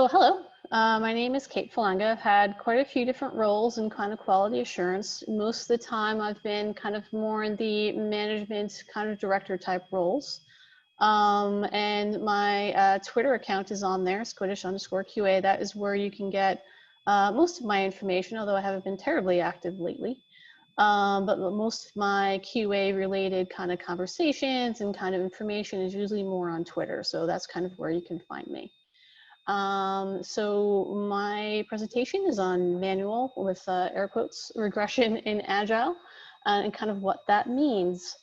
So hello, my name is Kate Falanga. I've had quite a few different roles in kind of quality assurance. Most of the time I've been kind of more in the management kind of director type roles. And my Twitter account is on there, Squiddish_QA. That is where you can get most of my information, although I haven't been terribly active lately. But most of my QA related kind of conversations and kind of information is usually more on Twitter. So that's kind of where you can find me. So my presentation is on manual with air quotes, regression in Agile, and kind of what that means.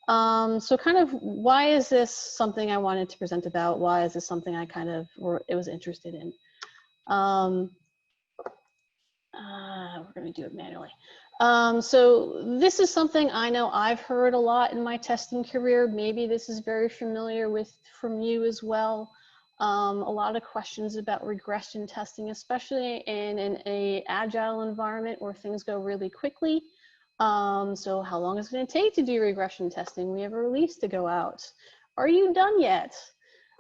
So kind of why is this something I wanted to present about? Why is this something I kind of was interested in? We're going to do it manually. So this is something I know I've heard a lot in my testing career. Maybe this is very familiar from you as well. A lot of questions about regression testing, especially in an agile environment where things go really quickly. So how long is it going to take to do regression testing? We have a release to go out. Are you done yet?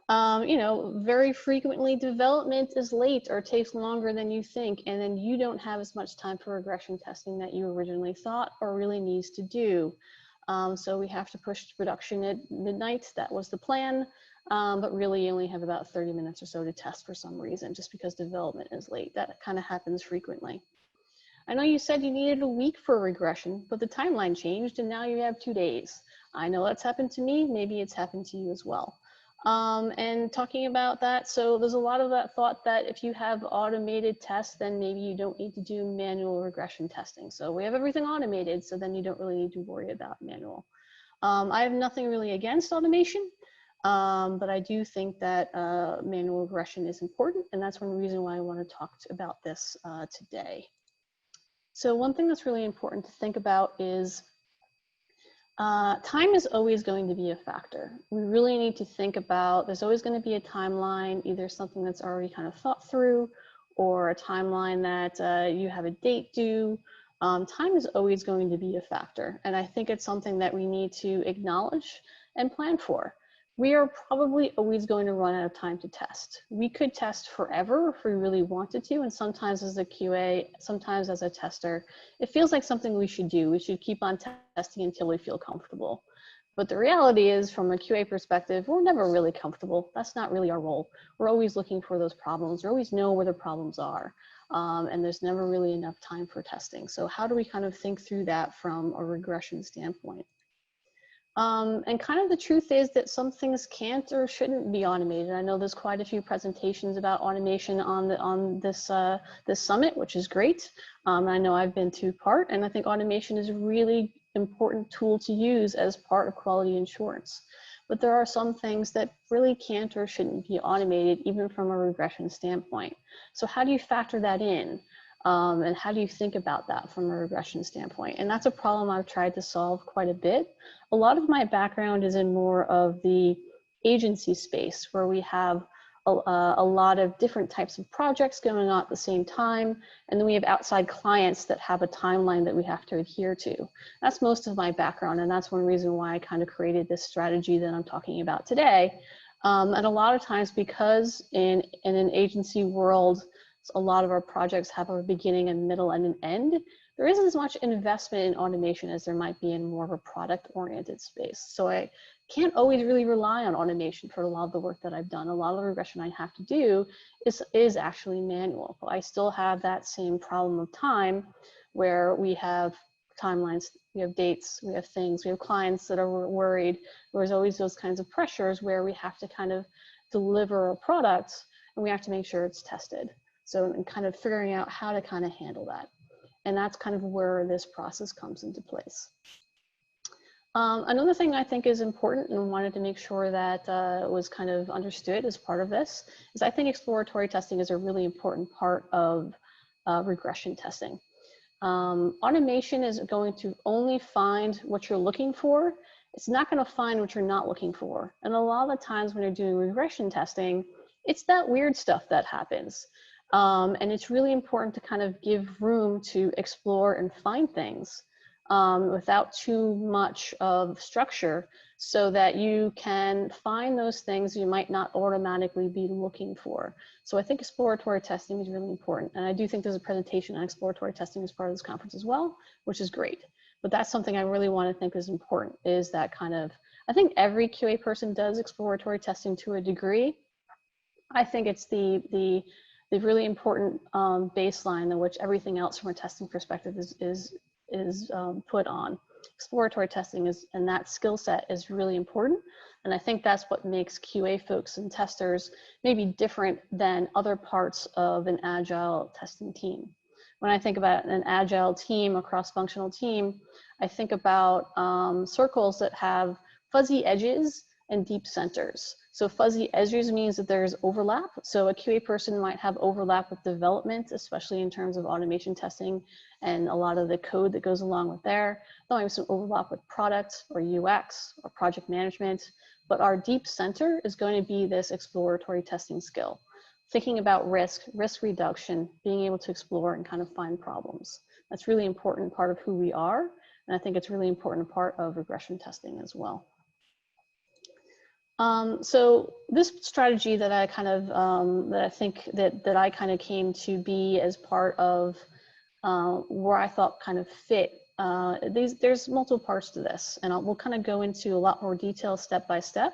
You know, very frequently development is late or takes longer than you think, and then you don't have as much time for regression testing that you originally thought or really needs to do. So we have to push to production at midnight. That was the plan. But really you only have about 30 minutes or so to test for some reason, just because development is late. That kind of happens frequently. I know you said you needed a week for regression, but the timeline changed and now you have 2 days. I know that's happened to me, maybe it's happened to you as well. And talking about that, so there's a lot of that thought that if you have automated tests, then maybe you don't need to do manual regression testing. So we have everything automated, so then you don't really need to worry about manual. I have nothing really against automation. But I do think that manual regression is important, and that's one reason why I want to talk about this today. So one thing that's really important to think about is time is always going to be a factor. We really need to think about, there's always going to be a timeline, either something that's already kind of thought through, or a timeline that you have a date due. Time is always going to be a factor, and I think it's something that we need to acknowledge and plan for. We are probably always going to run out of time to test. We could test forever if we really wanted to, and sometimes as a QA, sometimes as a tester, it feels like something we should do. We should keep on testing until we feel comfortable. But the reality is, from a QA perspective, we're never really comfortable. That's not really our role. We're always looking for those problems. We always know where the problems are, and there's never really enough time for testing. So how do we kind of think through that from a regression standpoint? And kind of the truth is that some things can't or shouldn't be automated. I know there's quite a few presentations about automation on this summit, which is great. I know I've been to part, and I think automation is a really important tool to use as part of quality assurance. But there are some things that really can't or shouldn't be automated, even from a regression standpoint. So how do you factor that in? And how do you think about that from a regression standpoint? And that's a problem I've tried to solve quite a bit. A lot of my background is in more of the agency space, where we have a lot of different types of projects going on at the same time. And then we have outside clients that have a timeline that we have to adhere to. That's most of my background. And that's one reason why I kind of created this strategy that I'm talking about today. And a lot of times, because in an agency world, a lot of our projects have a beginning, a middle, and an end. There isn't as much investment in automation as there might be in more of a product-oriented space. So I can't always really rely on automation for a lot of the work that I've done. A lot of the regression I have to do is actually manual. But I still have that same problem of time, where we have timelines, we have dates, we have things, we have clients that are worried. There's always those kinds of pressures where we have to kind of deliver a product, and we have to make sure it's tested. So and kind of figuring out how to kind of handle that. And that's kind of where this process comes into place. Another thing I think is important, and wanted to make sure that was kind of understood as part of this, is I think exploratory testing is a really important part of regression testing. Automation is going to only find what you're looking for. It's not going to find what you're not looking for. And a lot of the times when you're doing regression testing, it's that weird stuff that happens. And it's really important to kind of give room to explore and find things. without too much of structure, so that you can find those things you might not automatically be looking for. So I think exploratory testing is really important. And I do think there's a presentation on exploratory testing as part of this conference as well, which is great. But that's something I really want to think is important, is that kind of, I think every QA person does exploratory testing to a degree. I think it's the really important baseline in which everything else from a testing perspective is put on. Exploratory testing is, and that skill set is really important. And I think that's what makes QA folks and testers maybe different than other parts of an Agile testing team. When I think about an Agile team, a cross-functional team, I think about circles that have fuzzy edges and deep centers. So fuzzy edges means that there's overlap. So a QA person might have overlap with development, especially in terms of automation testing and a lot of the code that goes along with there. There'll have some overlap with product or UX or project management. But our deep center is going to be this exploratory testing skill. Thinking about risk reduction, being able to explore and kind of find problems. That's really important part of who we are. And I think it's really important part of regression testing as well. So this strategy that I kind of, that I think that I kind of came to be as part of where I thought kind of fit, there's multiple parts to this, and we'll kind of go into a lot more detail step by step.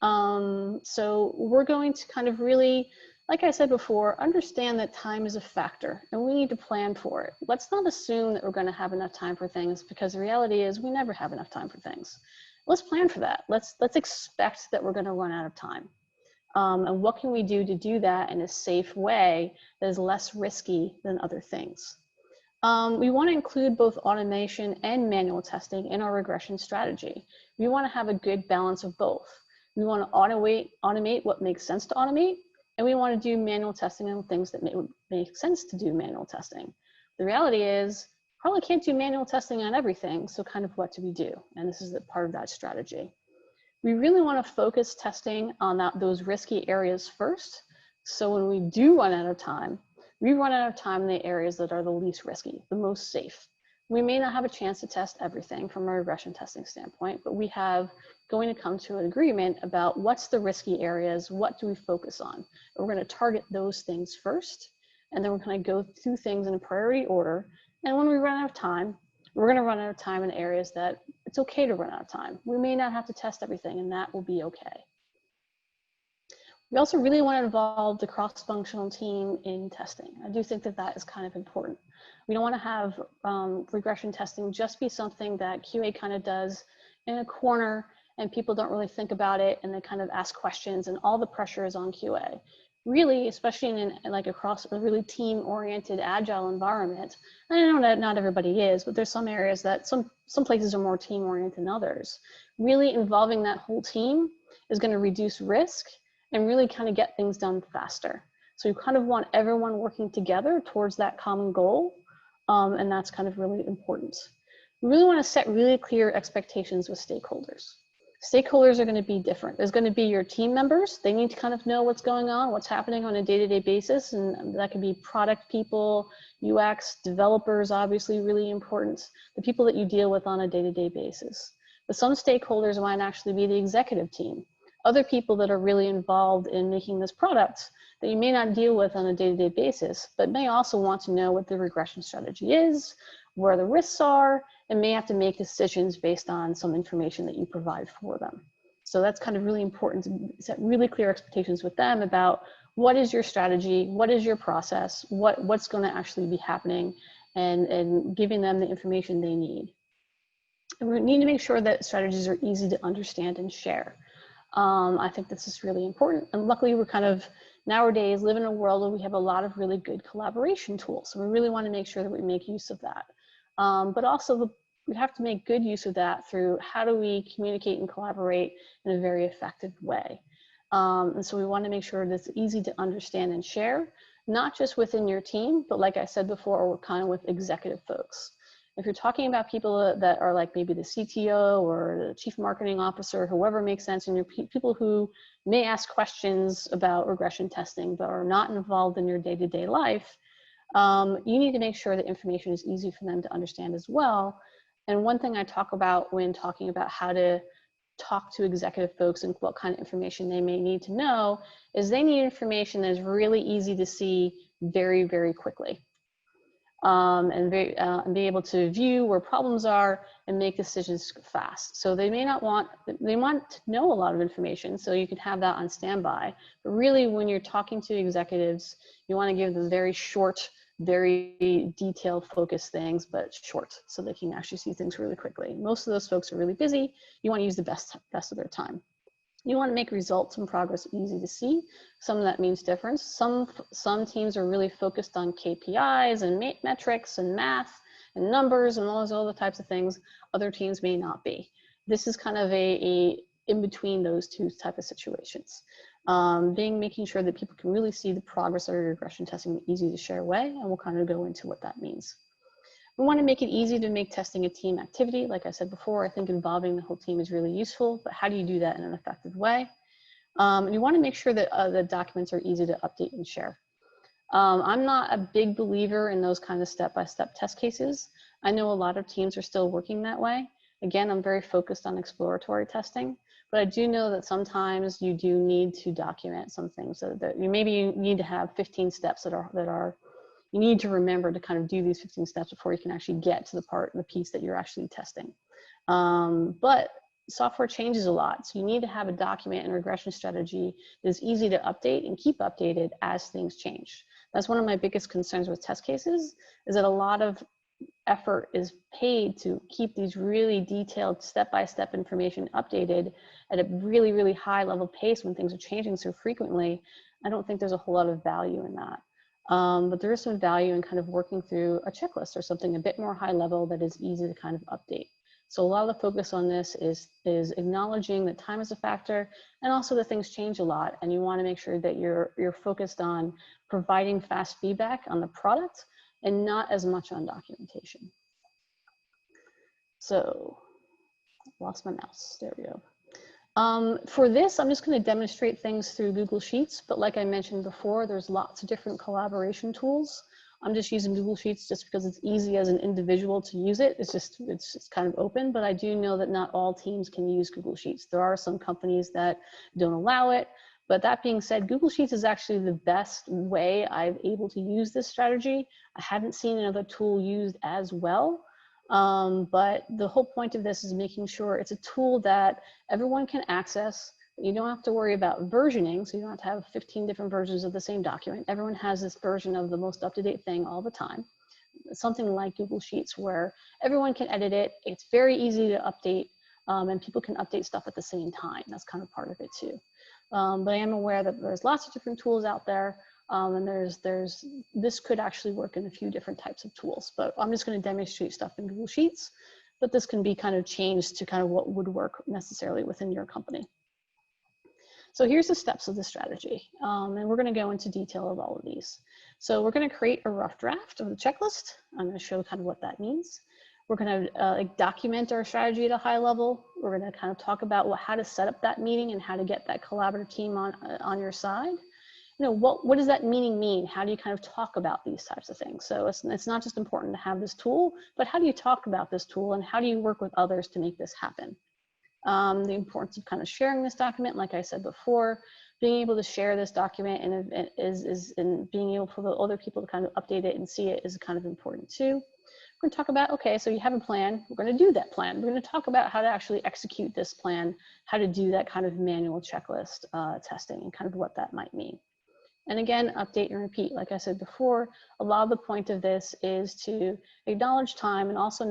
So we're going to kind of really, like I said before, understand that time is a factor and we need to plan for it. Let's not assume that we're going to have enough time for things, because the reality is we never have enough time for things. Let's plan for that. Let's expect that we're going to run out of time. And what can we do to do that in a safe way that is less risky than other things? We want to include both automation and manual testing in our regression strategy. We want to have a good balance of both. We want to automate what makes sense to automate, and we want to do manual testing on things that make sense to do manual testing. The reality is, probably can't do manual testing on everything, so kind of what do we do? And this is the part of that strategy. We really want to focus testing on those risky areas first, so when we do run out of time, we run out of time in the areas that are the least risky, the most safe. We may not have a chance to test everything from a regression testing standpoint, but we have going to come to an agreement about what's the risky areas, what do we focus on. And we're going to target those things first, and then we're going to go through things in a priority order. And when we run out of time, we're going to run out of time in areas that it's okay to run out of time. We may not have to test everything, and that will be okay. We also really want to involve the cross-functional team in testing. I do think that that is kind of important. We don't want to have regression testing just be something that QA kind of does in a corner and people don't really think about it and they kind of ask questions and all the pressure is on QA. Really, especially in like across a really team-oriented agile environment, and I know that not everybody is, but there's some areas that some places are more team-oriented than others. Really involving that whole team is going to reduce risk and really kind of get things done faster. So you kind of want everyone working together towards that common goal, and that's kind of really important. We really want to set really clear expectations with stakeholders. Stakeholders are going to be different. There's going to be your team members. They need to kind of know what's going on, what's happening on a day-to-day basis, and that can be product people, UX, developers, obviously really important, the people that you deal with on a day-to-day basis. But some stakeholders might actually be the executive team, other people that are really involved in making this product that you may not deal with on a day-to-day basis, but may also want to know what the regression strategy is, where the risks are, and may have to make decisions based on some information that you provide for them. So that's kind of really important to set really clear expectations with them about what is your strategy, what is your process, what's going to actually be happening, and giving them the information they need. And we need to make sure that strategies are easy to understand and share. I think this is really important. And luckily, we're kind of nowadays live in a world where we have a lot of really good collaboration tools. So we really want to make sure that we make use of that. But also we have to make good use of that through how do we communicate and collaborate in a very effective way. And so we want to make sure that it's easy to understand and share, not just within your team, but like I said before, we're kind of with executive folks. If you're talking about people that are like maybe the CTO or the chief marketing officer, whoever makes sense, and you're people who may ask questions about regression testing but are not involved in your day-to-day life, you need to make sure that information is easy for them to understand as well. And one thing I talk about when talking about how to talk to executive folks and what kind of information they may need to know is they need information that is really easy to see very, very quickly. And be able to view where problems are and make decisions fast. So they want to know a lot of information, so you can have that on standby. But really, when you're talking to executives, you want to give them very short, very detailed focused things, but short, so they can actually see things really quickly. Most of those folks are really busy. You want to use the best of their time. You want to make results and progress easy to see. Some of that means difference. Some teams are really focused on KPIs and metrics and math and numbers and all those other types of things. Other teams may not be. This is kind of a in between those two type of situations. Making sure that people can really see the progress of your regression testing easy to share away, and we'll kind of go into what that means. We want to make it easy to make testing a team activity. Like I said before, I think involving the whole team is really useful, but how do you do that in an effective way? And you want to make sure that the documents are easy to update and share. I'm not a big believer in those kind of step-by-step test cases. I know a lot of teams are still working that way. Again, I'm very focused on exploratory testing, but I do know that sometimes you do need to document some things that you need to have 15 steps that you need to remember to kind of do these 15 steps before you can actually get to the piece that you're actually testing. But software changes a lot, so you need to have a document and regression strategy that is easy to update and keep updated as things change. That's one of my biggest concerns with test cases, is that a lot of effort is paid to keep these really detailed step-by-step information updated at a really, really high level pace when things are changing so frequently. I don't think there's a whole lot of value in that. But there is some value in kind of working through a checklist or something a bit more high level that is easy to kind of update. So a lot of the focus on this is acknowledging that time is a factor, and also that things change a lot, and you want to make sure that you're focused on providing fast feedback on the product and not as much on documentation. So, lost my mouse, there we go. For this, I'm just going to demonstrate things through Google Sheets, but like I mentioned before, there's lots of different collaboration tools. I'm just using Google Sheets just because it's easy as an individual to use it. It's just kind of open, but I do know that not all teams can use Google Sheets. There are some companies that don't allow it, but that being said, Google Sheets is actually the best way I'm able to use this strategy. I haven't seen another tool used as well. But the whole point of this is making sure it's a tool that everyone can access. You don't have to worry about versioning, so you don't have to have 15 different versions of the same document. Everyone has this version of the most up-to-date thing all the time. It's something like Google Sheets where everyone can edit it. It's very easy to update, and people can update stuff at the same time. That's kind of part of it too. But I am aware that there's lots of different tools out there. And this could actually work in a few different types of tools, but I'm just going to demonstrate stuff in Google Sheets, but this can be kind of changed to kind of what would work necessarily within your company. So here's the steps of the strategy, and we're going to go into detail of all of these. So we're going to create a rough draft of the checklist. I'm going to show kind of what that means. We're going to document our strategy at a high level. We're going to kind of talk about how to set up that meeting and how to get that collaborative team on your side. You know, what does that meaning mean? How do you kind of talk about these types of things? So it's not just important to have this tool, but how do you talk about this tool and how do you work with others to make this happen? The importance of kind of sharing this document, like I said before, being able to share this document and being able for the other people to kind of update it and see it is kind of important too. We're going to talk about, okay, so you have a plan, we're going to do that plan. We're going to talk about how to actually execute this plan, how to do that kind of manual checklist testing and kind of what that might mean. And again, update and repeat. Like I said before, a lot of the point of this is to acknowledge time and also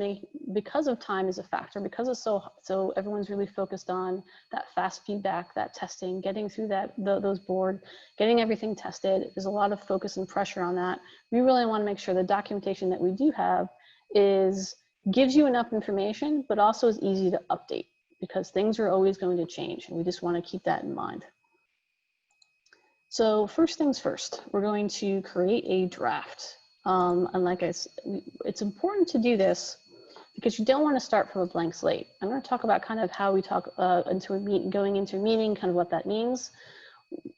because of time is a factor, because it's so everyone's really focused on that fast feedback, that testing, getting through those boards, getting everything tested. There's a lot of focus and pressure on that. We really want to make sure the documentation that we do have gives you enough information, but also is easy to update because things are always going to change. And we just want to keep that in mind. So first things first, we're going to create a draft. And like I said, it's important to do this because you don't want to start from a blank slate. I'm going to talk about kind of how we talk going into a meeting, kind of what that means.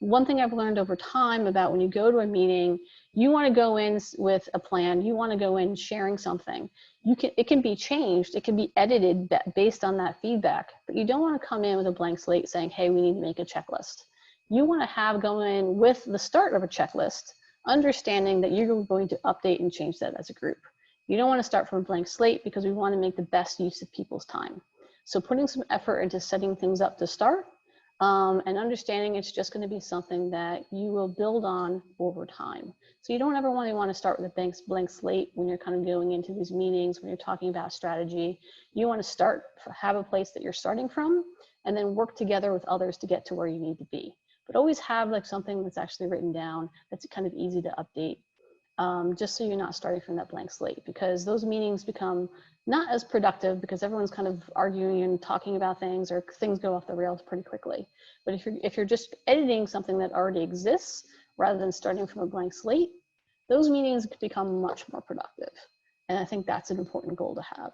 one thing I've learned over time about when you go to a meeting, you want to go in with a plan, you want to go in sharing something. It can be changed, it can be edited based on that feedback, but you don't want to come in with a blank slate saying, hey, we need to make a checklist. You want to go in with the start of a checklist, understanding that you're going to update and change that as a group. You don't want to start from a blank slate because we want to make the best use of people's time. So putting some effort into setting things up to start, and understanding it's just going to be something that you will build on over time. So you don't ever want to start with a blank slate when you're kind of going into these meetings, when you're talking about strategy. You want to have a place that you're starting from, and then work together with others to get to where you need to be. But always have like something that's actually written down that's kind of easy to update, just so you're not starting from that blank slate, because those meetings become not as productive because everyone's kind of arguing and talking about things, or things go off the rails pretty quickly. But if you're just editing something that already exists rather than starting from a blank slate, those meetings could become much more productive. And I think that's an important goal to have.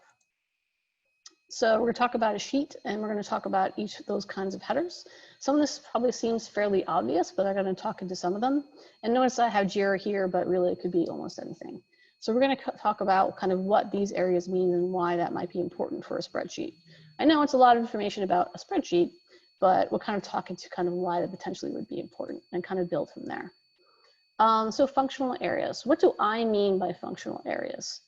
So we're going to talk about a sheet, and we're going to talk about each of those kinds of headers. Some of this probably seems fairly obvious, but I'm going to talk into some of them. And notice I have JIRA here, but really it could be almost anything. So we're going to talk about kind of what these areas mean and why that might be important for a spreadsheet. I know it's a lot of information about a spreadsheet, but we'll kind of talk into kind of why that potentially would be important and kind of build from there. So functional areas. What do I mean by functional areas?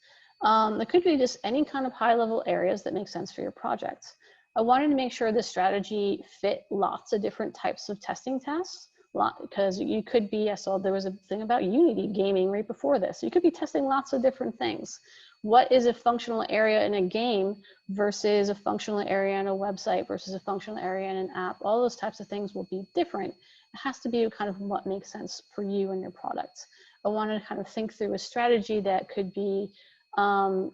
There could be just any kind of high-level areas that make sense for your project. I wanted to make sure this strategy fit lots of different types of testing tasks, because you could be, I saw there was a thing about Unity gaming right before this. So you could be testing lots of different things. What is a functional area in a game versus a functional area in a website versus a functional area in an app? All those types of things will be different. It has to be kind of what makes sense for you and your product. I wanted to kind of think through a strategy that could be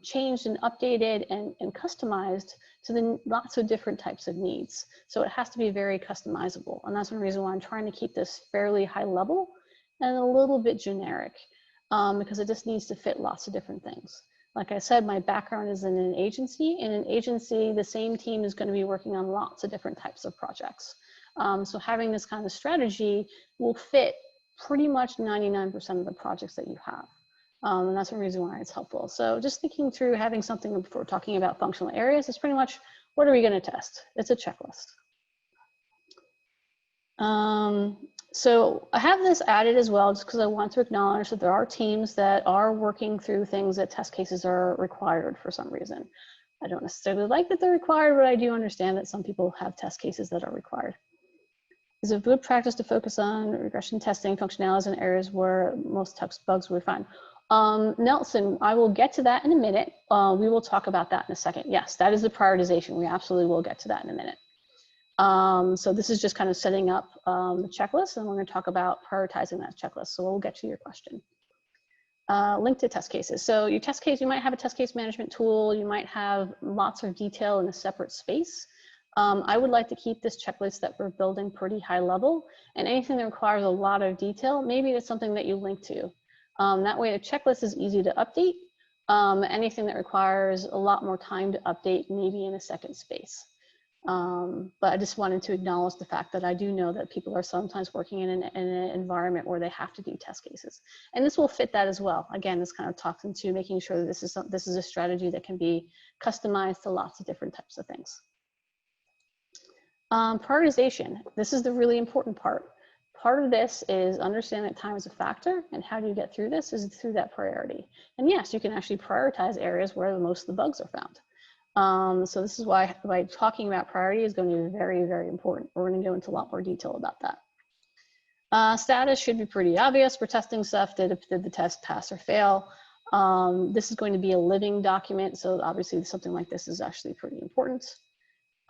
changed and updated and customized to the lots of different types of needs. So it has to be very customizable. And that's one reason why I'm trying to keep this fairly high level and a little bit generic, because it just needs to fit lots of different things. Like I said, my background is in an agency. In an agency, the same team is going to be working on lots of different types of projects. So having this kind of strategy will fit pretty much 99% of the projects that you have. And that's one reason why it's helpful. So just thinking through having something before talking about functional areas is pretty much, what are we going to test? It's a checklist. So I have this added as well, just because I want to acknowledge that there are teams that are working through things that test cases are required for some reason. I don't necessarily like that they're required, but I do understand that some people have test cases that are required. Is it good practice to focus on regression testing functionalities in areas where most text bugs we find? Nelson, I will get to that in a minute. We will talk about that in a second. Yes, that is the prioritization. We absolutely will get to that in a minute. So this is just kind of setting up the checklist, and we're going to talk about prioritizing that checklist. So we'll get to your question. Link to test cases. So your test case, you might have a test case management tool. You might have lots of detail in a separate space. I would like to keep this checklist that we're building pretty high level, and anything that requires a lot of detail, maybe it's something that you link to. That way the checklist is easy to update. Anything that requires a lot more time to update, maybe in a second space. But I just wanted to acknowledge the fact that I do know that people are sometimes working in an environment where they have to do test cases. And this will fit that as well. Again, this kind of talks into making sure that this is a strategy that can be customized to lots of different types of things. Prioritization. This is the really important part. Part of this is understanding that time is a factor, and how do you get through this is through that priority. And yes, you can actually prioritize areas where most of the bugs are found. So this is why talking about priority is going to be very, very important. We're going to go into a lot more detail about that. Status should be pretty obvious. We're testing stuff. Did the test pass or fail? This is going to be a living document, so obviously something like this is actually pretty important.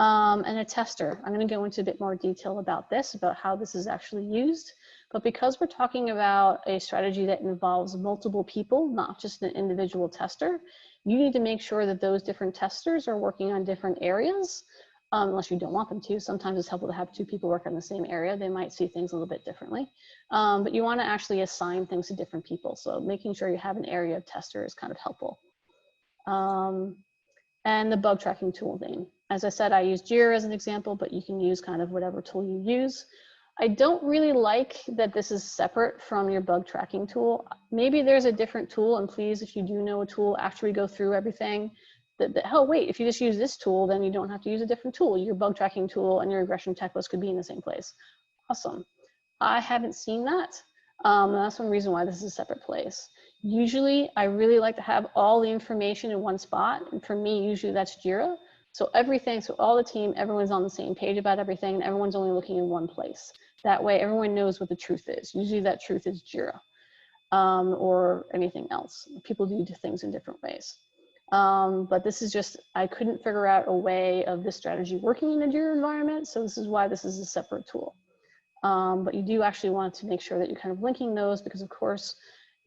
And a tester. I'm going to go into a bit more detail about this, about how this is actually used. But because we're talking about a strategy that involves multiple people, not just an individual tester, you need to make sure that those different testers are working on different areas, unless you don't want them to. Sometimes it's helpful to have two people work on the same area. They might see things a little bit differently. But you want to actually assign things to different people. So making sure you have an area of tester is kind of helpful. And the bug tracking tool name. As I said, I use JIRA as an example, but you can use kind of whatever tool you use. I don't really like that this is separate from your bug tracking tool. Maybe there's a different tool, and please, if you do know a tool after we go through everything, oh wait, if you just use this tool, then you don't have to use a different tool. Your bug tracking tool and your regression checklist could be in the same place. Awesome. I haven't seen that. That's one reason why this is a separate place. Usually, I really like to have all the information in one spot, and for me, usually that's Jira. So everything, so all the team, everyone's on the same page about everything, and everyone's only looking in one place. That way, everyone knows what the truth is. Usually that truth is Jira or anything else. People do things in different ways. But this is just, I couldn't figure out a way of this strategy working in a Jira environment, so this is why this is a separate tool. But you do actually want to make sure that you're kind of linking those, because of course,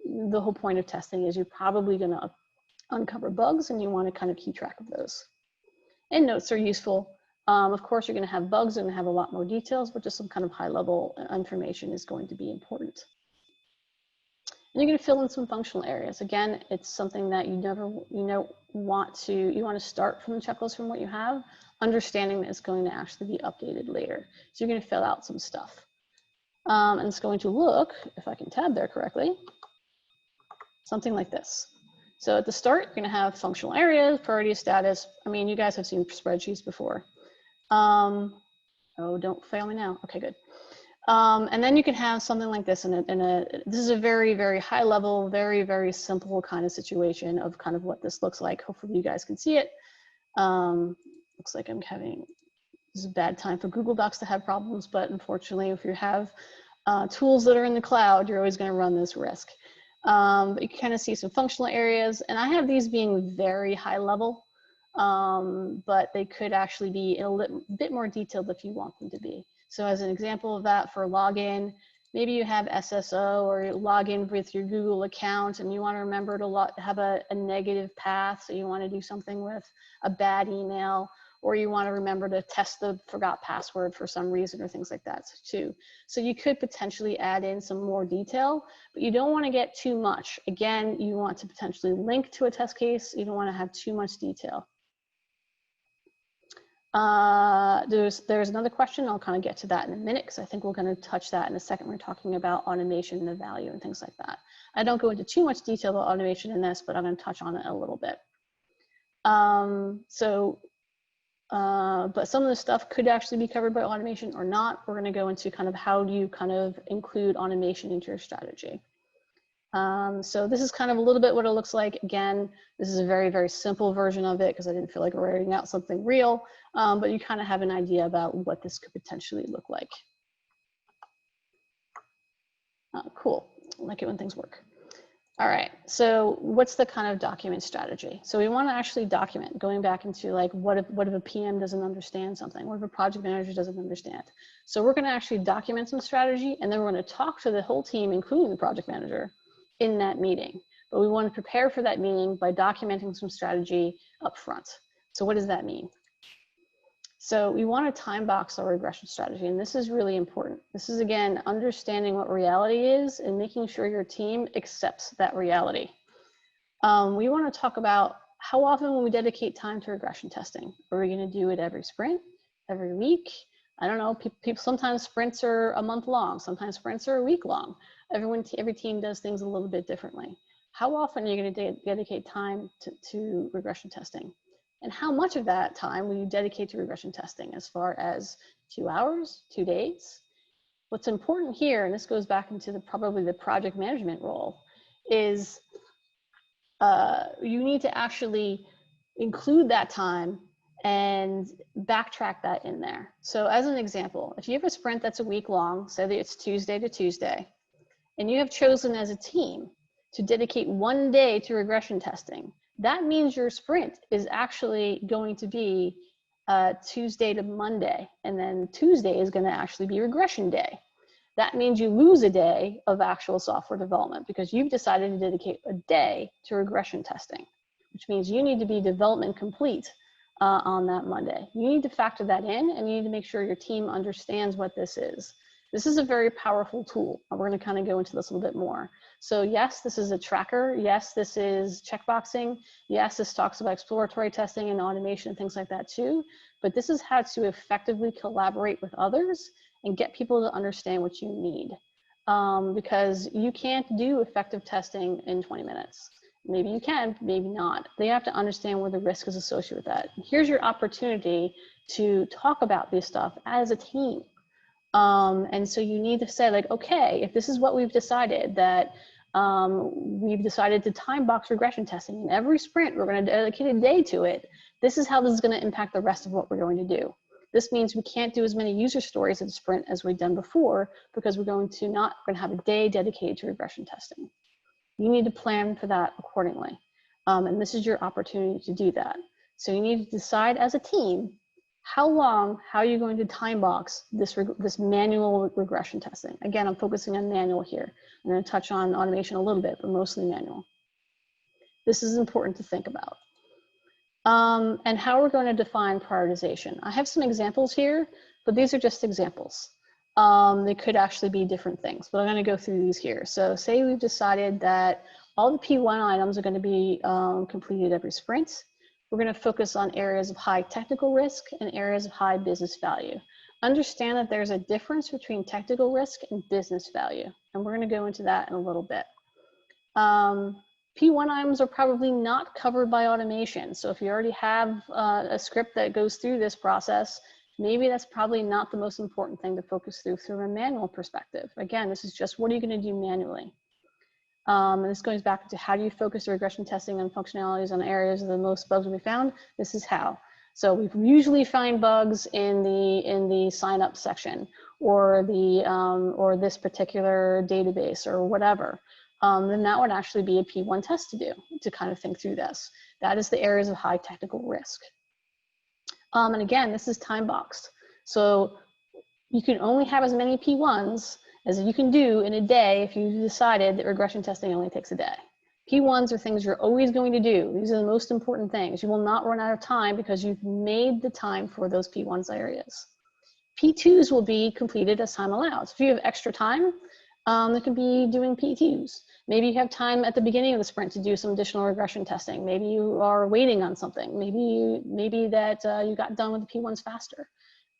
the whole point of testing is you're probably gonna uncover bugs, and you wanna kind of keep track of those. And notes are useful. Of course, you're going to have bugs and have a lot more details, but just some kind of high-level information is going to be important. And you're going to fill in some functional areas. Again, it's something that you want to start from the checklist from what you have, understanding that it's going to actually be updated later. So you're going to fill out some stuff. And it's going to look, if I can tab there correctly, something like this. So at the start, you're going to have functional areas, priority status. I mean, you guys have seen spreadsheets before. Oh, don't fail me now. Okay, good. And then you can have something like this this is a very, very high level, very, very simple kind of situation of kind of what this looks like. Hopefully you guys can see it. Looks like I'm having, this is a bad time for Google Docs to have problems, but unfortunately, if you have tools that are in the cloud, you're always going to run this risk. But you can kind of see some functional areas, and I have these being very high level, but they could actually be a bit more detailed if you want them to be. So as an example of that, for login, maybe you have SSO or login with your Google account, and you want to remember to have a negative path, so you want to do something with a bad email, or you want to remember to test the forgot password for some reason, or things like that too. So you could potentially add in some more detail, but you don't want to get too much. Again, you want to potentially link to a test case. You don't want to have too much detail. There's another question. I'll kind of get to that in a minute, because I think we're going to touch that in a second. We're talking about automation and the value and things like that. I don't go into too much detail about automation in this, but I'm going to touch on it a little bit. But some of the stuff could actually be covered by automation or not. We're going to go into kind of how do you kind of include automation into your strategy. So this is kind of a little bit what it looks like. Again, this is a very, very simple version of it, because I didn't feel like writing out something real, but you kind of have an idea about what this could potentially look like. Cool. I like it when things work. All right, so what's the kind of document strategy? So we want to actually document, going back into like, what if a PM doesn't understand something? What if a project manager doesn't understand? So we're going to actually document some strategy, and then we're going to talk to the whole team, including the project manager, in that meeting. But we want to prepare for that meeting by documenting some strategy up front. So what does that mean? So we want to time box our regression strategy, and this is really important. This is, again, understanding what reality is and making sure your team accepts that reality. We want to talk about how often will we dedicate time to regression testing? Are we going to do it every sprint, every week? I don't know. People sometimes sprints are a month long. Sometimes sprints are a week long. Every team does things a little bit differently. How often are you going to dedicate time to regression testing? And how much of that time will you dedicate to regression testing, as far as 2 hours, 2 days? What's important here, and this goes back into probably the project management role, is you need to actually include that time and backtrack that in there. So as an example, if you have a sprint that's a week long, say that it's Tuesday to Tuesday, and you have chosen as a team to dedicate 1 day to regression testing, that means your sprint is actually going to be Tuesday to Monday, and then Tuesday is going to actually be regression day. That means you lose a day of actual software development, because you've decided to dedicate a day to regression testing, which means you need to be development complete on that Monday. You need to factor that in, and you need to make sure your team understands what this is. This is a very powerful tool. We're going to kind of go into this a little bit more. So yes, this is a tracker. Yes, this is checkboxing. Yes, this talks about exploratory testing and automation and things like that too. But this is how to effectively collaborate with others and get people to understand what you need. Because you can't do effective testing in 20 minutes. Maybe you can, maybe not. They have to understand where the risk is associated with that. Here's your opportunity to talk about this stuff as a team. And so you need to say, like, okay, if this is what we've decided, that we've decided to time box regression testing. In every sprint, we're going to dedicate a day to it. This is how this is going to impact the rest of what we're going to do. This means we can't do as many user stories in sprint as we've done before, because we're going to have a day dedicated to regression testing. You need to plan for that accordingly. And this is your opportunity to do that. So you need to decide as a team, how are you going to time box this manual regression testing? Again, I'm focusing on manual here. I'm going to touch on automation a little bit, but mostly manual. This is important to think about. And how we're going to define prioritization. I have some examples here, but these are just examples. They could actually be different things, but I'm going to go through these here. So say we've decided that all the P1 items are going to be completed every sprint. We're going to focus on areas of high technical risk and areas of high business value. Understand that there's a difference between technical risk and business value, and we're going to go into that in a little bit. P1 items are probably not covered by automation. So if you already have a script that goes through this process, maybe that's probably not the most important thing to focus through a manual perspective. Again, this is just what are you going to do manually? And this goes back to how do you focus the regression testing on functionalities on areas of the most bugs we found? This is how. So we usually find bugs in the sign up section, or this particular database or whatever. Then that would actually be a P1 test to do, to kind of think through this. That is the areas of high technical risk. And again, this is time boxed. So you can only have as many P1s as you can do in a day if you decided that regression testing only takes a day. P1s are things you're always going to do. These are the most important things. You will not run out of time because you've made the time for those P1s areas. P2s will be completed as time allows. If you have extra time, it can be doing P2s. Maybe you have time at the beginning of the sprint to do some additional regression testing. Maybe you are waiting on something. Maybe that you got done with the P1s faster.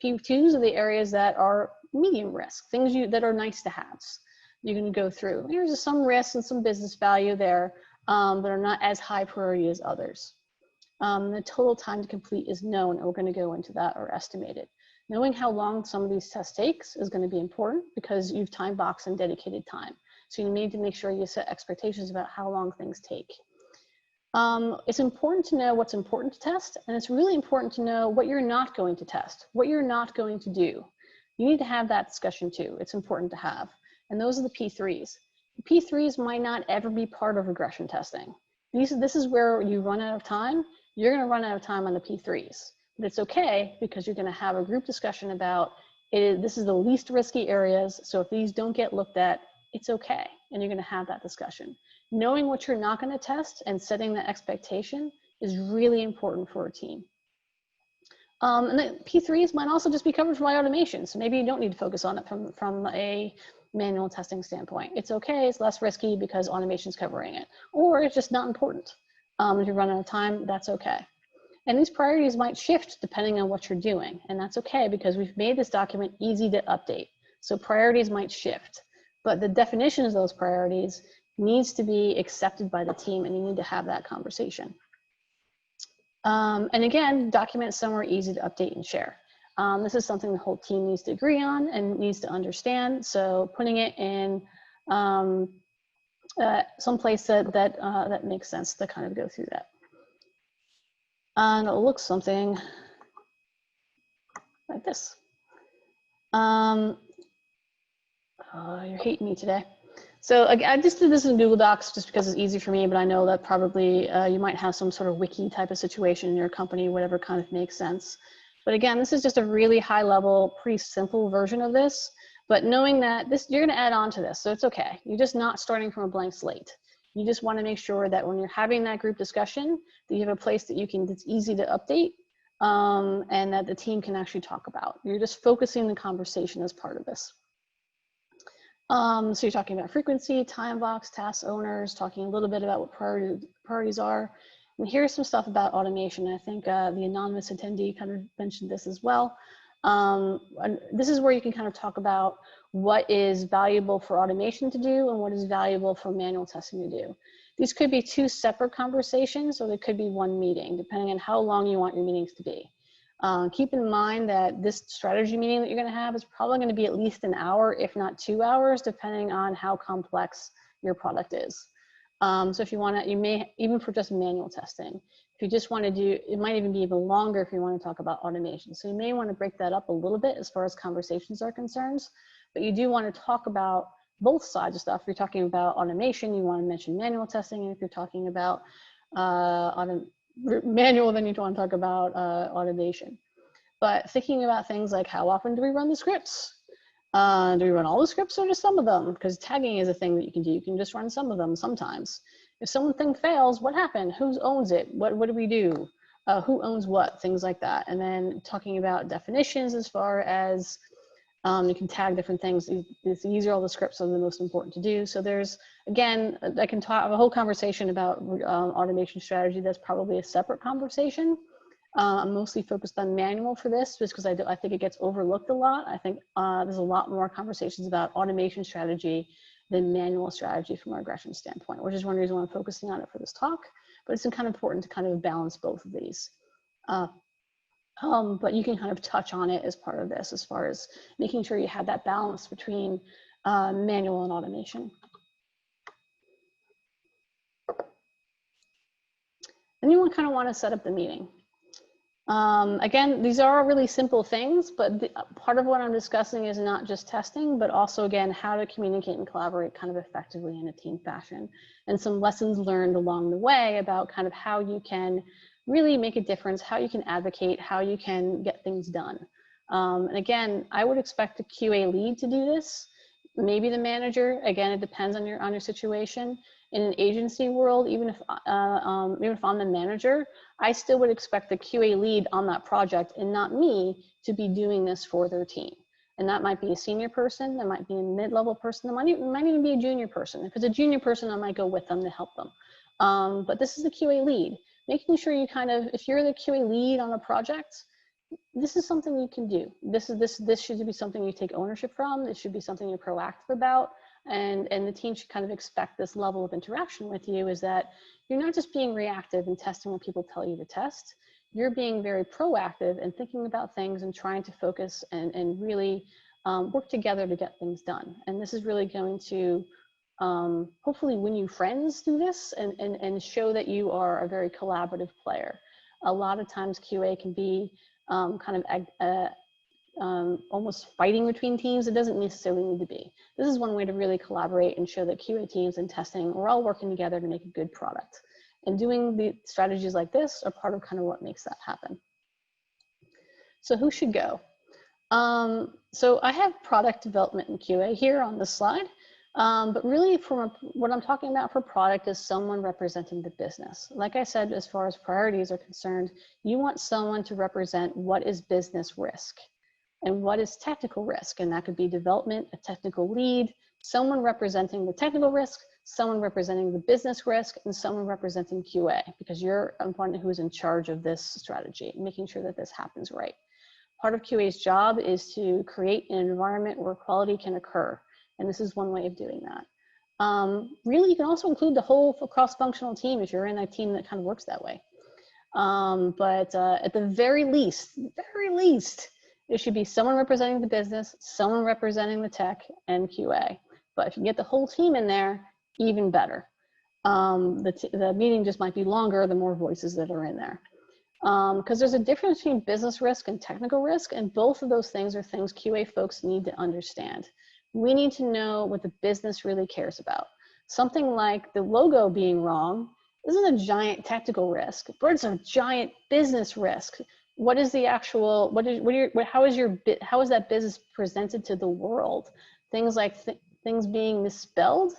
P2s are the areas that are medium risk, things that are nice to haves. You can go through. Here's some risks and some business value there, but are not as high priority as others. The total time to complete is known, and we're going to go into that, or estimated. Knowing how long some of these tests takes is going to be important because you've time boxed and dedicated time. So you need to make sure you set expectations about how long things take. It's important to know what's important to test, and it's really important to know what you're not going to test, what you're not going to do. You need to have that discussion too. It's important to have. And those are the P3s. The P3s might not ever be part of regression testing. This is where you run out of time. You're going to run out of time on the P3s. But it's okay because you're going to have a group discussion about this is the least risky areas. So if these don't get looked at, it's okay. And you're going to have that discussion. Knowing what you're not going to test and setting that expectation is really important for a team. And the P3s might also just be covered by automation. So maybe you don't need to focus on it from a manual testing standpoint. It's okay, it's less risky because automation's covering it. Or it's just not important. If you run out of time, that's okay. And these priorities might shift depending on what you're doing. And that's okay because we've made this document easy to update. So priorities might shift, but the definition of those priorities needs to be accepted by the team, and you need to have that conversation. And again, document somewhere easy to update and share. This is something the whole team needs to agree on and needs to understand. So putting it in some place that makes sense to kind of go through that. And it looks something like this. You're hating me today. So I just did this in Google Docs just because it's easy for me, but I know that probably you might have some sort of wiki type of situation in your company, whatever kind of makes sense. But again, this is just a really high level, pretty simple version of this, but knowing that you're gonna add on to this, so it's okay. You're just not starting from a blank slate. You just wanna make sure that when you're having that group discussion, that you have a place that that's easy to update and that the team can actually talk about. You're just focusing the conversation as part of this. So you're talking about frequency, time box, task owners, talking a little bit about what priorities are. And here's some stuff about automation. I think the anonymous attendee kind of mentioned this as well. And this is where you can kind of talk about what is valuable for automation to do and what is valuable for manual testing to do. These could be two separate conversations, or they could be one meeting, depending on how long you want your meetings to be. Keep in mind that this strategy meeting that you're going to have is probably going to be at least an hour, if not 2 hours, depending on how complex your product is. So if you want to, you may, even for just manual testing, if you just want to do, it might even be even longer if you want to talk about automation. So you may want to break that up a little bit as far as conversations are concerned, but you do want to talk about both sides of stuff. If you're talking about automation, you want to mention manual testing, and if you're talking about manual, then you want to talk about automation. But thinking about things like, how often do we run the scripts? Do we run all the scripts or just some of them? Because tagging is a thing that you can do. You can just run some of them sometimes. If something fails, what happened? Who owns it? What do we do? Who owns what? Things like that. And then talking about definitions as far as you can tag different things. These are all the scripts that are the most important to do. So there's, again, I can have a whole conversation about automation strategy. That's probably a separate conversation. I'm mostly focused on manual for this just because I think it gets overlooked a lot. I think there's a lot more conversations about automation strategy than manual strategy from a regression standpoint, which is one reason why I'm focusing on it for this talk. But it's kind of important to kind of balance both of these. But you can kind of touch on it as part of this, as far as making sure you have that balance between manual and automation. Then you kind of want to set up the meeting. Again, these are really simple things, but part of what I'm discussing is not just testing, but also, again, how to communicate and collaborate kind of effectively in a team fashion, and some lessons learned along the way about kind of how you can really make a difference, how you can advocate, how you can get things done. And again, I would expect a QA lead to do this, maybe the manager. Again, it depends on your situation. In an agency world, even if I'm the manager, I still would expect the QA lead on that project, and not me, to be doing this for their team. And that might be a senior person, that might be a mid-level person, that might even be a junior person. If it's a junior person, I might go with them to help them. But this is the QA lead. Making sure you kind of, if you're the QA lead on a project, this is something you can do. This should be something you take ownership from. This should be something you're proactive about. And the team should kind of expect this level of interaction with you, is that you're not just being reactive and testing what people tell you to test. You're being very proactive and thinking about things and trying to focus and really work together to get things done. And this is really going to hopefully win you friends through this and show that you are a very collaborative player. A lot of times QA can be kind of almost fighting between teams. It doesn't necessarily need to be. This is one way to really collaborate and show that QA teams and testing, we're all working together to make a good product. And doing the strategies like this are part of kind of what makes that happen. So who should go? So I have product development and QA here on this slide. But really, what I'm talking about for product is someone representing the business. Like I said, as far as priorities are concerned, you want someone to represent what is business risk and what is technical risk. And that could be development, a technical lead, someone representing the technical risk, someone representing the business risk, and someone representing QA, because you're one who is in charge of this strategy, making sure that this happens right. Part of QA's job is to create an environment where quality can occur. And this is one way of doing that. Really, you can also include the whole cross-functional team if you're in a team that kind of works that way. But at the very least, it should be someone representing the business, someone representing the tech, and QA. But if you get the whole team in there, even better. The meeting just might be longer the more voices that are in there. Because there's a difference between business risk and technical risk, and both of those things are things QA folks need to understand. We need to know what the business really cares about. Something like the logo being wrong isn't a giant technical risk, but it's a giant business risk. What is the actual, how is that business presented to the world? Things like things being misspelled,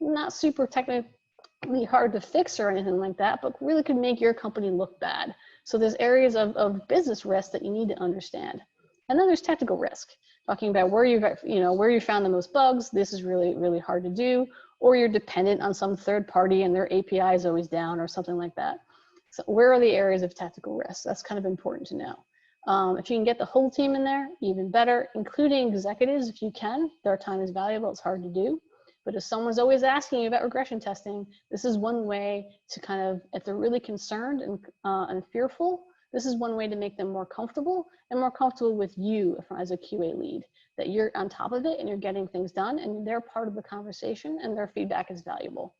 not super technically hard to fix or anything like that, but really could make your company look bad. So there's areas of business risk that you need to understand. And then there's technical risk, talking about where you found the most bugs. This is really, really hard to do, or you're dependent on some third party and their API is always down or something like that. So where are the areas of technical risk? That's kind of important to know. If you can get the whole team in there, even better, including executives if you can. Their time is valuable, it's hard to do. But if someone's always asking you about regression testing, this is one way to kind of, if they're really concerned and fearful, this is one way to make them more comfortable with you as a QA lead, that you're on top of it and you're getting things done and they're part of the conversation and their feedback is valuable.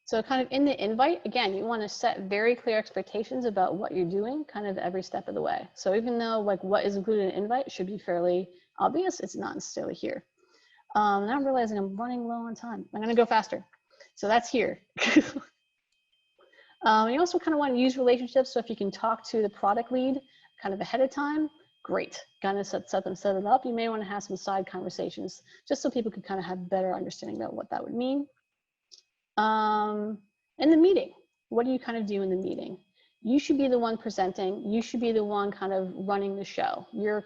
So kind of in the invite, again, you want to set very clear expectations about what you're doing kind of every step of the way. So even though like what is included in an invite should be fairly obvious, it's not necessarily here. Now I'm realizing I'm running low on time. I'm going to go faster. So that's here. You also kind of want to use relationships. So if you can talk to the product lead kind of ahead of time, great. Kind of set it up. You may want to have some side conversations just so people can kind of have better understanding about what that would mean. In the meeting, what do you kind of do in the meeting? You should be the one presenting. You should be the one kind of running the show. You're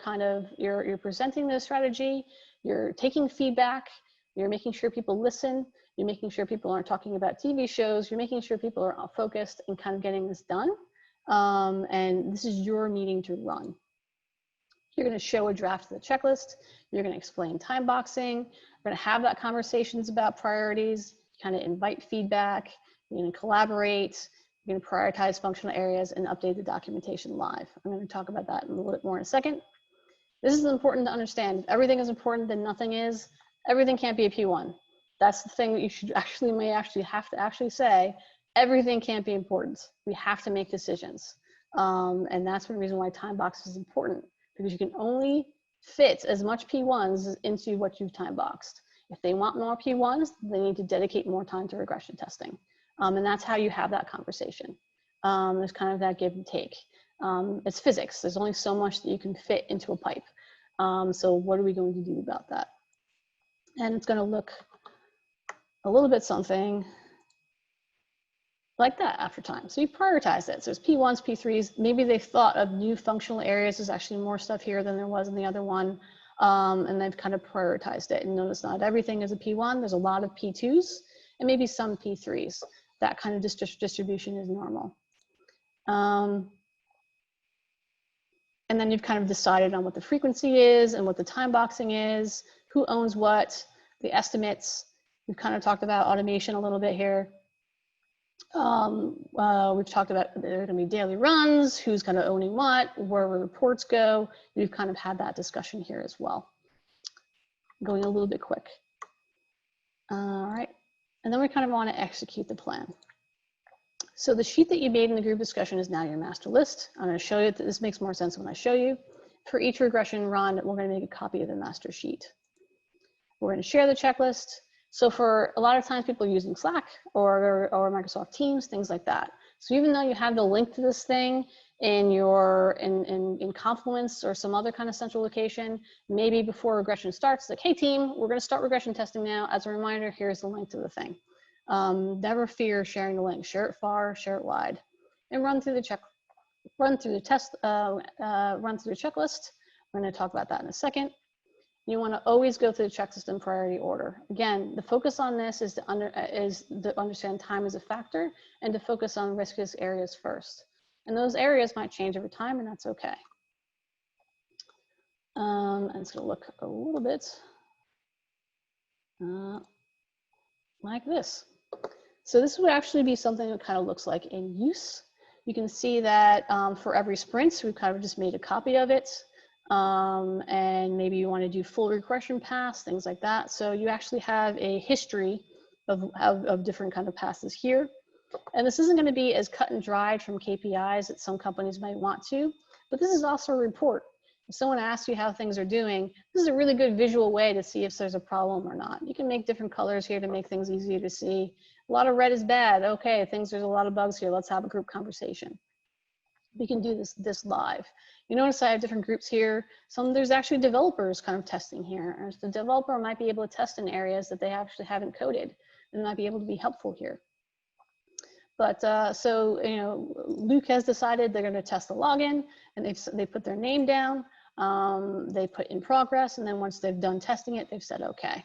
presenting the strategy. You're taking feedback. You're making sure people listen. You're making sure people aren't talking about TV shows. You're making sure people are focused and kind of getting this done. And this is your meeting to run. You're going to show a draft of the checklist. You're going to explain time boxing. We're going to have that conversations about priorities, kind of invite feedback. You're going to collaborate. You're going to prioritize functional areas and update the documentation live. I'm going to talk about that in a little bit more in a second. This is important to understand. If everything is important, then nothing is. Everything can't be a P1. That's the thing that you should may have to say. Everything can't be important. We have to make decisions. And that's one reason why time box is important, because you can only fit as much P1s into what you've time boxed. If they want more P1s, they need to dedicate more time to regression testing. And that's how you have that conversation. There's kind of that give and take. It's physics. There's only so much that you can fit into a pipe. So what are we going to do about that? And it's going to look a little bit something like that after time. So you prioritize it. So it's P1s, P3s. Maybe they've thought of new functional areas. There's actually more stuff here than there was in the other one. And they've kind of prioritized it. And notice not everything is a P1. There's a lot of P2s and maybe some P3s. That kind of distribution is normal. And then you've kind of decided on what the frequency is and what the time boxing is, who owns what, the estimates. We've kind of talked about automation a little bit here. We've talked about there are going to be daily runs, who's kind of owning what, where reports go. We've kind of had that discussion here as well. Going a little bit quick. All right. And then we kind of want to execute the plan. So the sheet that you made in the group discussion is now your master list. I'm going to show you that this makes more sense when I show you. For each regression run, we're going to make a copy of the master sheet. We're going to share the checklist. So for a lot of times people are using Slack or Microsoft Teams, things like that. So even though you have the link to this thing in Confluence or some other kind of central location, maybe before regression starts, like, hey team, we're going to start regression testing now. As a reminder, here's the link to the thing. Never fear sharing the link. Share it far, share it wide, and run through the checklist. We're going to talk about that in a second. You want to always go through the checklist in priority order. Again, the focus on this is to understand time as a factor and to focus on riskiest areas first. And those areas might change over time, and that's okay. And it's going to look a little bit like this. So this would actually be something that kind of looks like in use. You can see that for every sprint, we've kind of just made a copy of it. And maybe you want to do full regression paths, things like that. So you actually have a history of different kind of passes here. And this isn't going to be as cut and dried from KPIs that some companies might want to, but this is also a report. If someone asks you how things are doing, this is a really good visual way to see if there's a problem or not. You can make different colors here to make things easier to see. A lot of red is bad. Okay, there's a lot of bugs here. Let's have a group conversation. We can do this live. You notice I have different groups here. There's actually developers kind of testing here. The developer might be able to test in areas that they actually haven't coded and might be able to be helpful here. But so, you know, Luke has decided they're going to test the login, and they put their name down. They put in progress, and then once they've done testing it, they've said okay.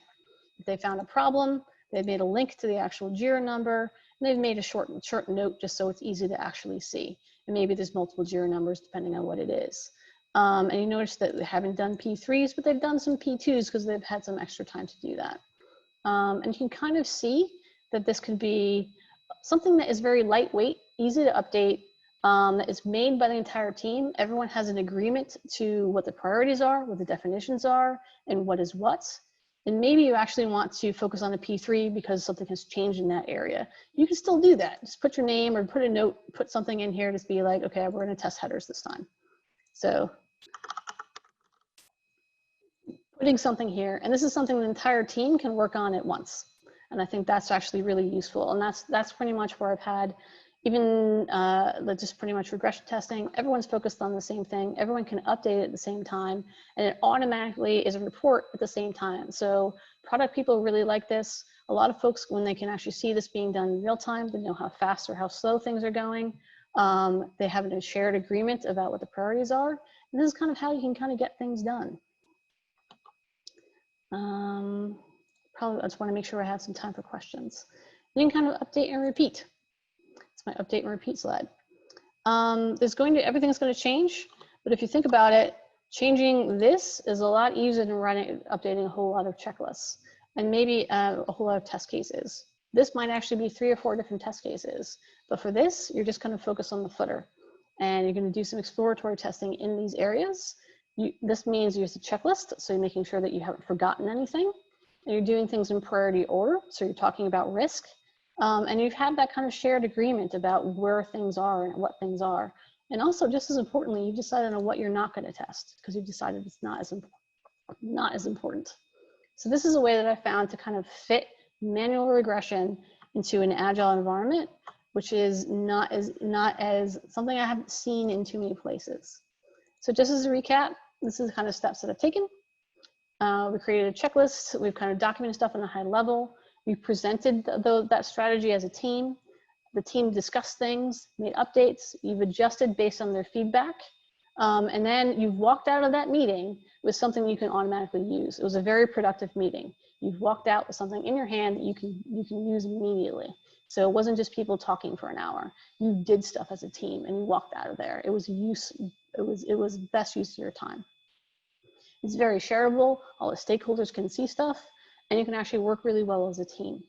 If they found a problem, they've made a link to the actual JIRA number. They've made a short note just so it's easy to actually see. And maybe there's multiple JIRA numbers depending on what it is. And you notice that they haven't done P3s, but they've done some P2s because they've had some extra time to do that. And you can kind of see that this could be something that is very lightweight, easy to update, that is made by the entire team. Everyone has an agreement to what the priorities are, what the definitions are, and what is what. And maybe you actually want to focus on a P3 because something has changed in that area. You can still do that. Just put your name or put a note, put something in here to be like, okay, we're going to test headers this time. So putting something here, and this is something the entire team can work on at once. And I think that's actually really useful. And that's pretty much where I've had even just pretty much regression testing. Everyone's focused on the same thing. Everyone can update it at the same time. And it automatically is a report at the same time. So product people really like this. A lot of folks, when they can actually see this being done in real time, they know how fast or how slow things are going. They have a shared agreement about what the priorities are. And this is kind of how you can kind of get things done. Probably I just want to make sure I have some time for questions. You can kind of update and repeat. It's my update and repeat slide. Everything's going to change, but if you think about it, changing this is a lot easier than updating a whole lot of checklists and maybe a whole lot of test cases. This might actually be 3 or 4 different test cases, but for this, you're just going to focus on the footer, and you're going to do some exploratory testing in these areas. This means use a checklist, so you're making sure that you haven't forgotten anything. And you're doing things in priority order, so you're talking about risk. And you've had that kind of shared agreement about where things are and what things are. And also, just as importantly, you've decided on what you're not going to test because you've decided it's not as important. So this is a way that I found to kind of fit manual regression into an agile environment, which is not as something I haven't seen in too many places. So just as a recap, this is the kind of steps that I've taken. We created a checklist. We've kind of documented stuff on a high level. We presented that strategy as a team. The team discussed things, made updates. You've adjusted based on their feedback. And then you've walked out of that meeting with something you can automatically use. It was a very productive meeting. You've walked out with something in your hand that you can use immediately. So it wasn't just people talking for an hour. You did stuff as a team and you walked out of there. It was best use of your time. It's very shareable. All the stakeholders can see stuff, and you can actually work really well as a team.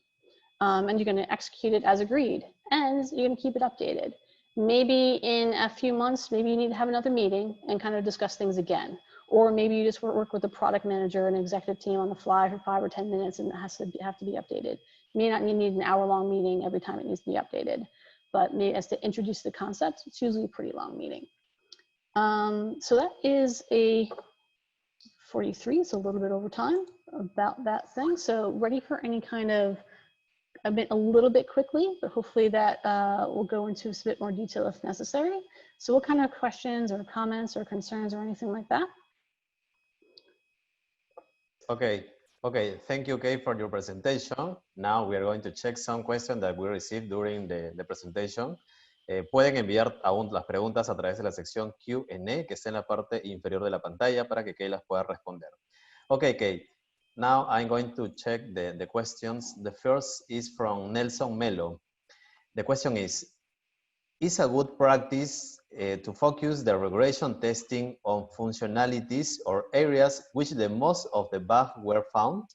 And you're going to execute it as agreed, and you're going to keep it updated. Maybe in a few months, maybe you need to have another meeting and kind of discuss things again. Or maybe you just work with the product manager and executive team on the fly for 5 or 10 minutes, and it have to be updated. You may not need an hour-long meeting every time it needs to be updated, but maybe as to introduce the concept, it's usually a pretty long meeting. So that is a 43, it's a little bit over time about that thing. So ready for any kind of, a little bit quickly, but hopefully that will go into a bit more detail if necessary. So what kind of questions or comments or concerns or anything like that? Okay, thank you, Kay, for your presentation. Now we are going to check some questions that we received during the presentation. Pueden enviar aún las preguntas a través de la sección Q&A que está en la parte inferior de la pantalla para que Kay las pueda responder. Okay, Kay, now I'm going to check the questions. The first is from Nelson Melo. The question is a good practice to focus the regression testing on functionalities or areas which the most of the bugs were found?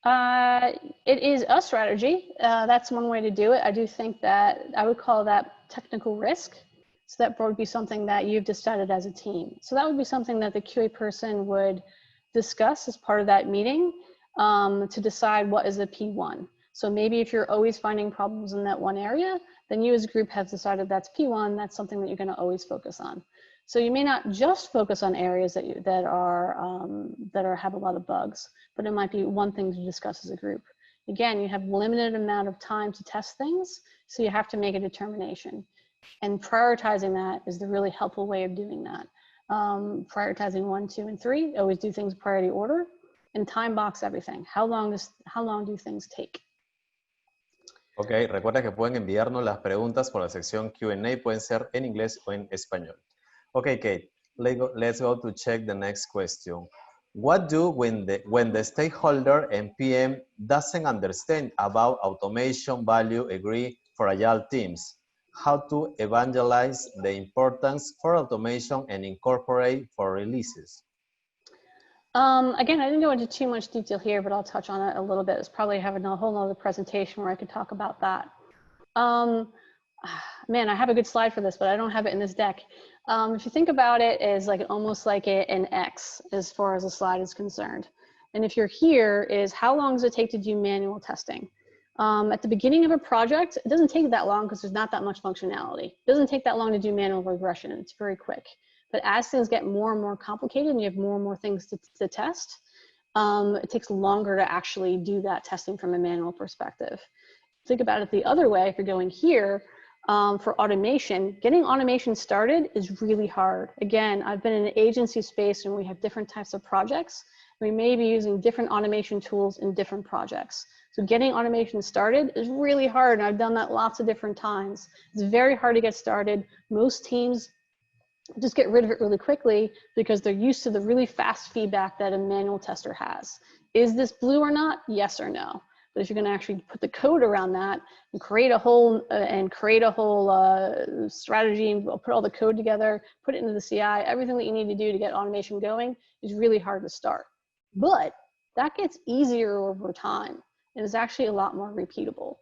It is a strategy. That's one way to do it. I do think that I would call that technical risk. So that would be something that you've decided as a team. So that would be something that the QA person would discuss as part of that meeting to decide what is the P1. So maybe if you're always finding problems in that one area, then you as a group have decided that's P1, that's something that you're going to always focus on. So you may not just focus on areas that have a lot of bugs, but it might be one thing to discuss as a group. Again, you have limited amount of time to test things, so you have to make a determination. And prioritizing that is the really helpful way of doing that. Prioritizing 1, 2, and 3, always do things priority order, and time box everything. How long do things take? Ok, recuerda que pueden enviarnos las preguntas por la sección Q&A, pueden ser en inglés o en español. Okay, Kate, let's go to check the next question. What do when the stakeholder and PM doesn't understand about automation value agree for Agile teams? How to evangelize the importance for automation and incorporate for releases? Again, I didn't go into too much detail here, but I'll touch on it a little bit. It's probably having a whole nother presentation where I could talk about that. Man, I have a good slide for this, but I don't have it in this deck. If you think about it as like almost like an X as far as a slide is concerned. And if you're here is how long does it take to do manual testing? At the beginning of a project, it doesn't take that long because there's not that much functionality. It doesn't take that long to do manual regression. It's very quick. But as things get more and more complicated and you have more things to test, it takes longer to actually do that testing from a manual perspective. Think about it the other way. If you're going here, for automation, getting automation started is really hard. Again, I've been in an agency space and we have different types of projects. We may be using different automation tools in different projects. So getting automation started is really hard, and I've done that lots of different times. It's very hard to get started. Most teams just get rid of it really quickly because they're used to the really fast feedback that a manual tester has. Is this blue or not? Yes or no. But if you're going to actually put the code around that and create a whole strategy and put all the code together, put it into the CI, everything that you need to do to get automation going is really hard to start. But that gets easier over time and is actually a lot more repeatable.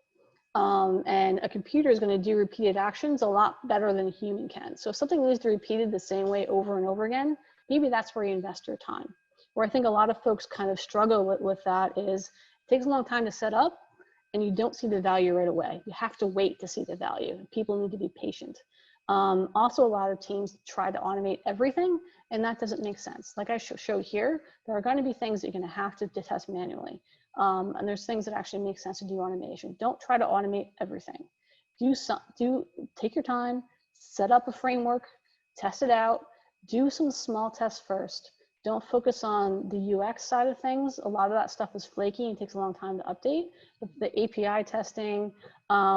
And a computer is going to do repeated actions a lot better than a human can. So if something needs to be repeated the same way over and over again, maybe that's where you invest your time. Where I think a lot of folks kind of struggle with that is it takes a long time to set up and you don't see the value right away. You have to wait to see the value. People need to be patient. Also, a lot of teams try to automate everything, and that doesn't make sense. Like I show here, there are going to be things that you're going to have to test manually. And there's things that actually make sense to do automation. Don't try to automate everything. Take your time, set up a framework, test it out, do some small tests first. Don't focus on the UX side of things. A lot of that stuff is flaky and takes a long time to update. But the API testing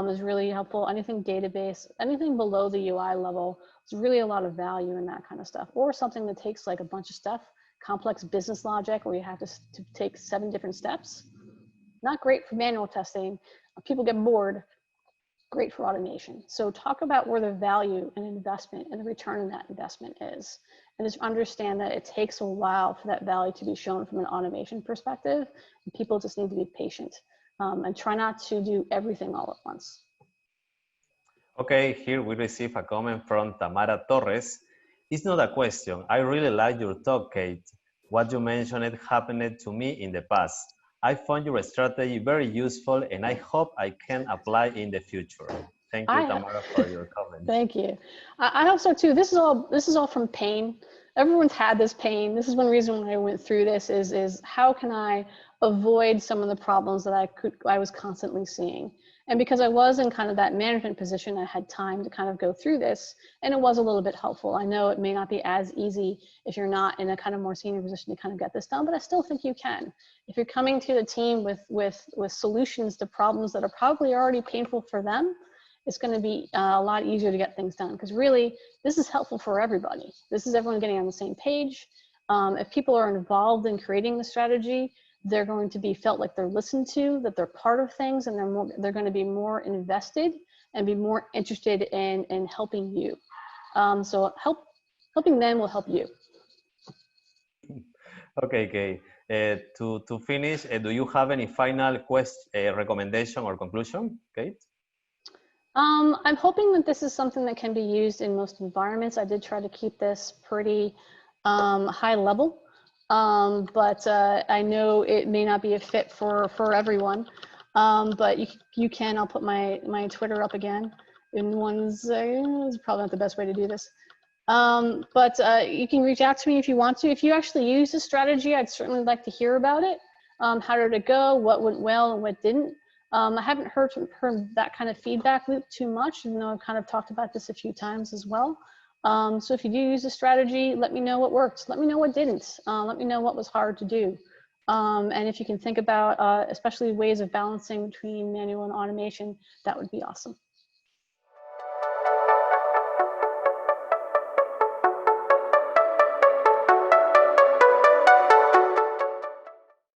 is really helpful. Anything database, anything below the UI level, there's really a lot of value in that kind of stuff. Or something that takes like a bunch of stuff, complex business logic where you have to take 7 different steps. Not great for manual testing. People get bored. Great for automation. So talk about where the value and investment and the return on that investment is. And just understand that it takes a while for that value to be shown from an automation perspective. And people just need to be patient and try not to do everything all at once. Okay, here we receive a comment from Tamara Torres. It's not a question. I really like your talk, Kate. What you mentioned happened to me in the past. I found your strategy very useful and I hope I can apply in the future. Thank you, Tamara, for your comments. Thank you. I hope so too. This is all from pain. Everyone's had this pain. This is one reason why I went through this is how can I avoid some of the problems that I was constantly seeing. And because I was in kind of that management position, I had time to kind of go through this, and it was a little bit helpful. I know it may not be as easy if you're not in a kind of more senior position to kind of get this done, but I still think you can. If you're coming to the team with solutions to problems that are probably already painful for them, it's going to be a lot easier to get things done, because really this is helpful for everybody. This is everyone getting on the same page. If people are involved in creating the strategy, they're going to be felt like they're listened to, that they're part of things, and they're going to be more invested and be more interested in helping you. So helping them will help you. Okay, Kate. To finish, do you have any final recommendation or conclusion, Kate? I'm hoping that this is something that can be used in most environments. I did try to keep this pretty high level. But I know it may not be a fit for everyone. But you can, I'll put my Twitter up again in 1 second. It's probably not the best way to do this. But you can reach out to me if you want to. If you actually use this strategy, I'd certainly like to hear about it. How did it go? What went well and what didn't? I haven't heard that kind of feedback loop too much, even though I've kind of talked about this a few times as well. So if you do use a strategy, let me know what worked. Let me know what didn't. Let me know what was hard to do. And if you can think about, especially ways of balancing between manual and automation, that would be awesome.